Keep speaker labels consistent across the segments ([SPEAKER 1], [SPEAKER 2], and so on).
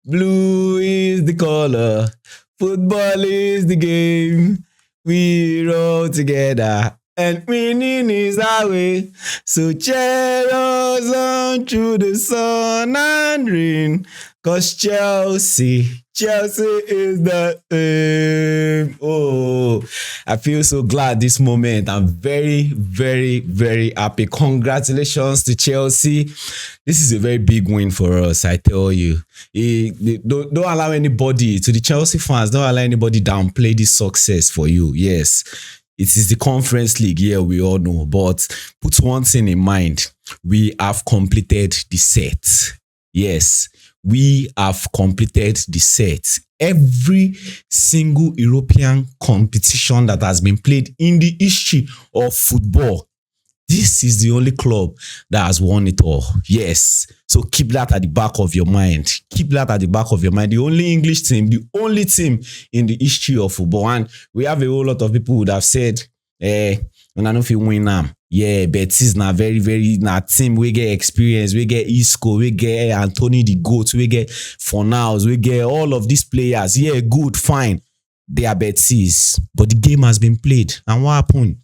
[SPEAKER 1] Blue is the color. Football is the game. We roll together. And winning is our way. So cheer us on through the sun and rain. Cause Chelsea is the aim. Oh, I feel so glad this moment. I'm very, very, very happy. Congratulations to Chelsea. This is a very big win for us, I tell you. Don't allow anybody, to the Chelsea fans, don't allow anybody downplay this success for you. Yes, it is the Conference League, yeah, we all know. But put one thing in mind. We have completed the set. Yes, we have completed the set. Every single European competition that has been played in the history of football, this is the only club that has won it all. Yes. So keep that at the back of your mind. Keep that at the back of your mind. The only English team, the only team in the history of football. And we have a whole lot of people who would have said, when I don't feel win now. Yeah, Betis na very, very na team. We get experience, we get Isco, we get Anthony the GOAT, we get Fernandez, we get all of these players. Yeah, good, fine. They are Betis. But the game has been played. And what happened?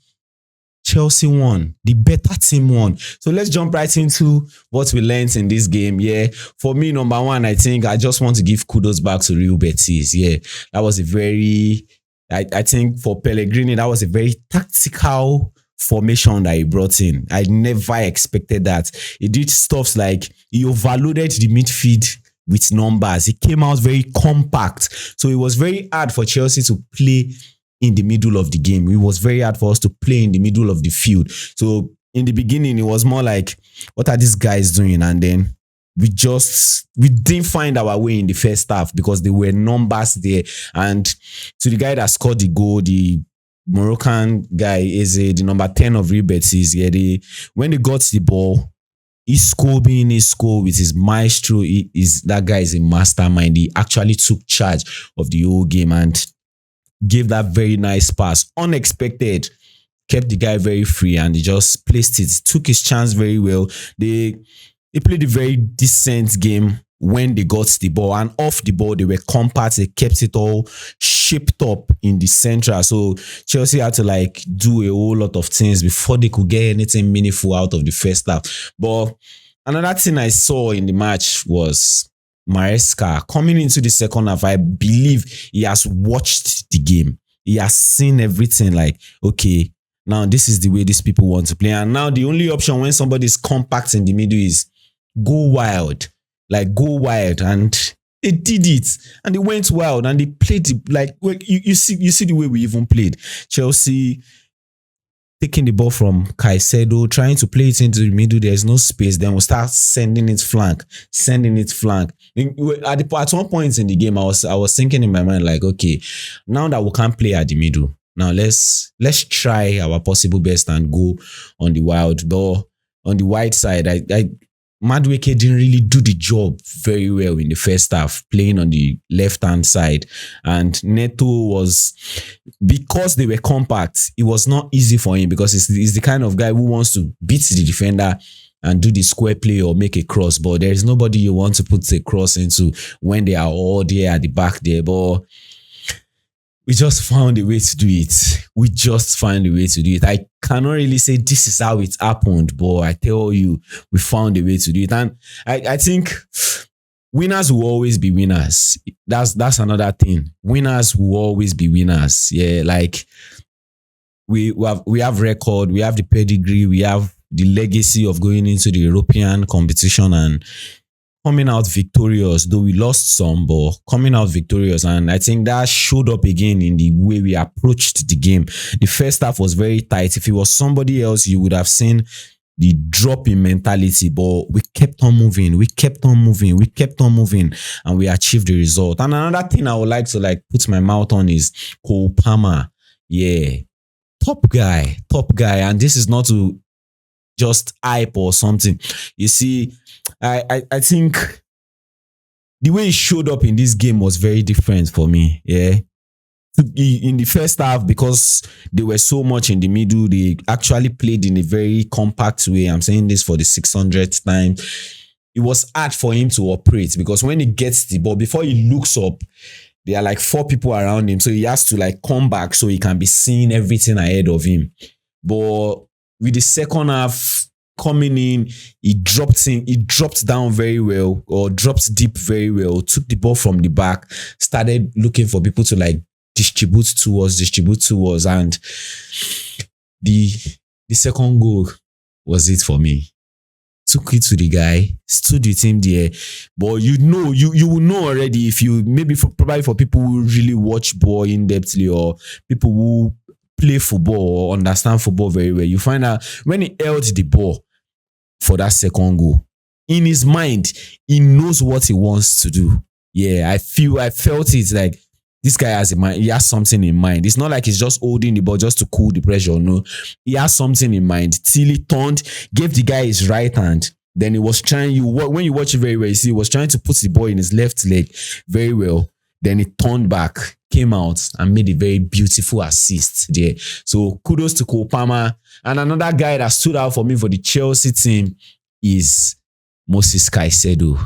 [SPEAKER 1] Chelsea won. The better team won. So let's jump right into what we learned in this game. Yeah, for me, number one, I think I just want to give kudos back to Real Betis. Yeah, that was a very, I think for Pellegrini, that was a very tactical formation that he brought in. I never expected that. He did stuff like he overloaded the midfield with numbers. He came out very compact. So it was very hard for Chelsea to play in the middle of the game. It was very hard for us to play in the middle of the field. So in the beginning, it was more like, what are these guys doing? And then we didn't find our way in the first half because there were numbers there. And to the guy that scored the goal, the Moroccan guy, is the number 10 of Real Betis. Yeah, when they got the ball, Isco being Isco with his maestro, that guy is a mastermind. He actually took charge of the whole game and gave that very nice pass. Unexpected. Kept the guy very free and he just placed it. Took his chance very well. They played a very decent game when they got the ball, and off the ball they were compact. They kept it all shaped up in the central. So Chelsea had to do a whole lot of things before they could get anything meaningful out of the first half. But another thing I saw in the match was Maresca coming into the second half. I believe he has watched the game. He has seen everything. Okay, now this is the way these people want to play. And now the only option when somebody is compact in the middle is go wild. Go wild. And they did it. And they went wild and they played you see the way we even played. Chelsea taking the ball from Caicedo, trying to play it into the middle. There's no space. Then we'll start sending it flank. At one point in the game, I was thinking in my mind, okay, now that we can't play at the middle, now let's try our possible best and go on the wild. Though on the wide side, Madueke didn't really do the job very well in the first half, playing on the left-hand side. And Neto was, because they were compact, it was not easy for him because he's the kind of guy who wants to beat the defender and do the square play or make a cross. But there is nobody you want to put a cross into when they are all there at the back there. But we just found a way to do it. I cannot really say this is how it happened, but I tell you, we found a way to do it. And I think winners will always be winners. That's another thing. Winners will always be winners. Yeah, we have record, we have the pedigree, we have the legacy of going into the European competition and coming out victorious, though we lost some, but coming out victorious. And I think that showed up again in the way we approached the game. The first half was very tight. If it was somebody else, you would have seen the drop in mentality, but we kept on moving, and we achieved the result. And another thing I would like to put my mouth on is Cole Palmer. Yeah, top guy. And this is not to just hype or something. You see, I think the way he showed up in this game was very different for me. Yeah. In the first half, because they were so much in the middle, they actually played in a very compact way. I'm saying this for the 600th time. it was hard for him to operate because when he gets the ball, before he looks up, there are like 4 people around him. So he has to like come back so he can be seeing everything ahead of him. But with the second half coming in, he dropped down very well, or dropped deep very well, took the ball from the back, started looking for people to like distribute towards, and the second goal was it for me. Took it to the guy, stood with him there. But you will know already if you, probably for people who really watch ball in depthly, or people who play football or understand football very well, you find out when he held the ball for that second goal, in his mind, he knows what he wants to do. Yeah, I felt it like this guy has a mind. He has something in mind. It's not like he's just holding the ball just to cool the pressure. No, he has something in mind. Till he turned, gave the guy his right hand. Then he was trying. When you watch it very well, you see he was trying to put the ball in his left leg very well. Then he turned back, came out, and made a very beautiful assist there. So kudos to Kopama. And another guy that stood out for me for the Chelsea team is Moises Caicedo.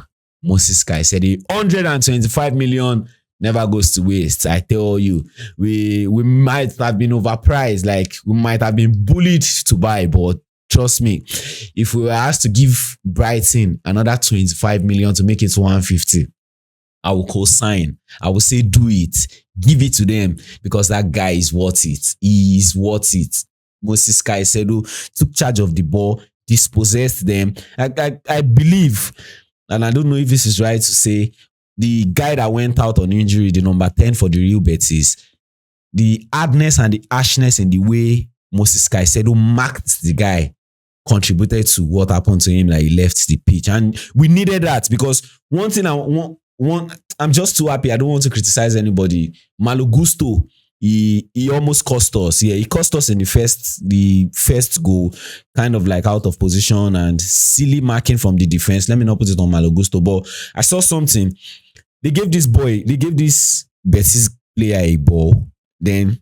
[SPEAKER 1] 125 million. Never goes to waste. I tell you, we might have been overpriced, like we might have been bullied to buy, but trust me, if we were asked to give Brighton another 25 million to make it 150, I will co-sign. I will say do it. Give it to them because that guy is worth it. He is worth it. Moises Caicedo took charge of the ball, dispossessed them. I believe, and I don't know if this is right to say, the guy that went out on injury, the number 10 for the Real Betis, the hardness and the harshness in the way Moises Caicedo marked the guy contributed to what happened to him, like he left the pitch. And we needed that because one thing I'm just too happy. I don't want to criticize anybody. Malo Gusto, he almost cost us. Yeah, he cost us in the first goal, kind of like out of position and silly marking from the defense. Let me not put it on Malo Gusto, but I saw something. They gave this Betis player a ball. Then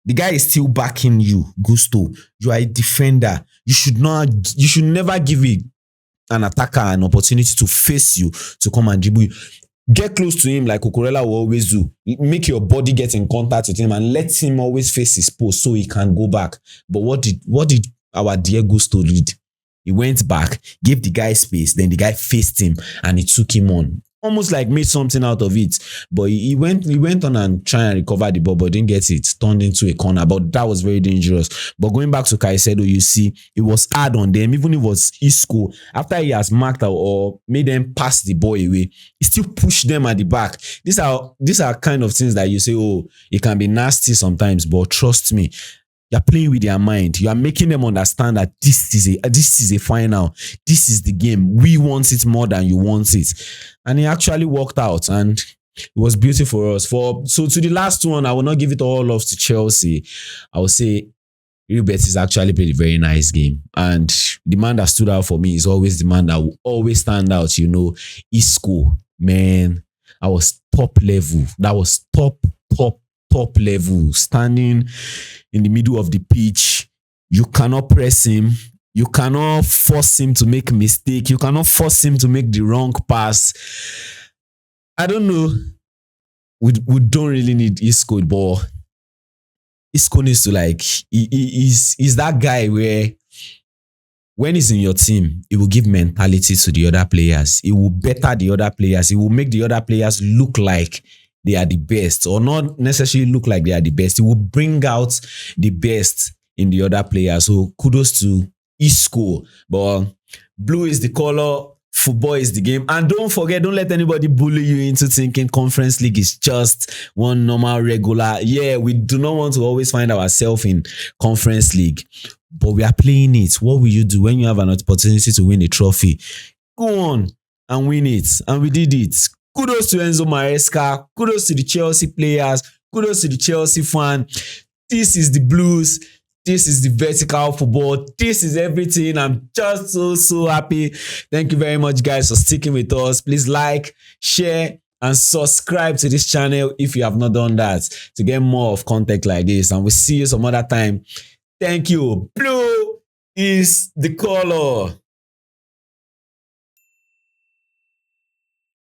[SPEAKER 1] the guy is still backing you, Gusto. You are a defender. You should never give an attacker an opportunity to face you, to come and dribble you. Get close to him like Cucurella will always do. Make your body get in contact with him and let him always face his post so he can go back. But what did our dear Gusto do? He went back, gave the guy space, then the guy faced him and he took him on. Almost like made something out of it. But he went on and tried and recover the ball, but didn't get it. Turned into a corner. But that was very dangerous. But going back to Caicedo, you see, it was hard on them. Even if it was Isco, after he has marked out or made them pass the ball away, he still pushed them at the back. These are kind of things that you say, oh, it can be nasty sometimes, but trust me, you're playing with their mind. You are making them understand that this is a final. This is the game. We want it more than you want it. And it actually worked out. And it was beautiful for us. So to the last one, I will not give it all love to Chelsea. I will say Real Betis actually played a very nice game. And the man that stood out for me is always the man that will always stand out. You know, Isco, man, I was top level. That was top level. Standing in the middle of the pitch. You cannot press him. You cannot force him to make a mistake. You cannot force him to make the wrong pass. I don't know. We don't really need Isco, but Isco needs to he's that guy where when he's in your team, he will give mentality to the other players. He will better the other players. He will make the other players look like they are the best, or not necessarily look like they are the best. He will bring out the best in the other players. So kudos to Isco. But blue is the color, football is the game. And don't forget, don't let anybody bully you into thinking Conference League is just one normal regular. Yeah, we do not want to always find ourselves in Conference League, but we are playing it. What will you do when you have an opportunity to win a trophy? Go on and win it. And we did it. Kudos to Enzo Maresca. Kudos to the Chelsea players. Kudos to the Chelsea fan. This is the blues. This is the vertical football. This is everything. I'm just so happy. Thank you very much, guys, for sticking with us. Please like, share, and subscribe to this channel if you have not done that to get more of content like this. And we'll see you some other time. Thank you. Blue is the color.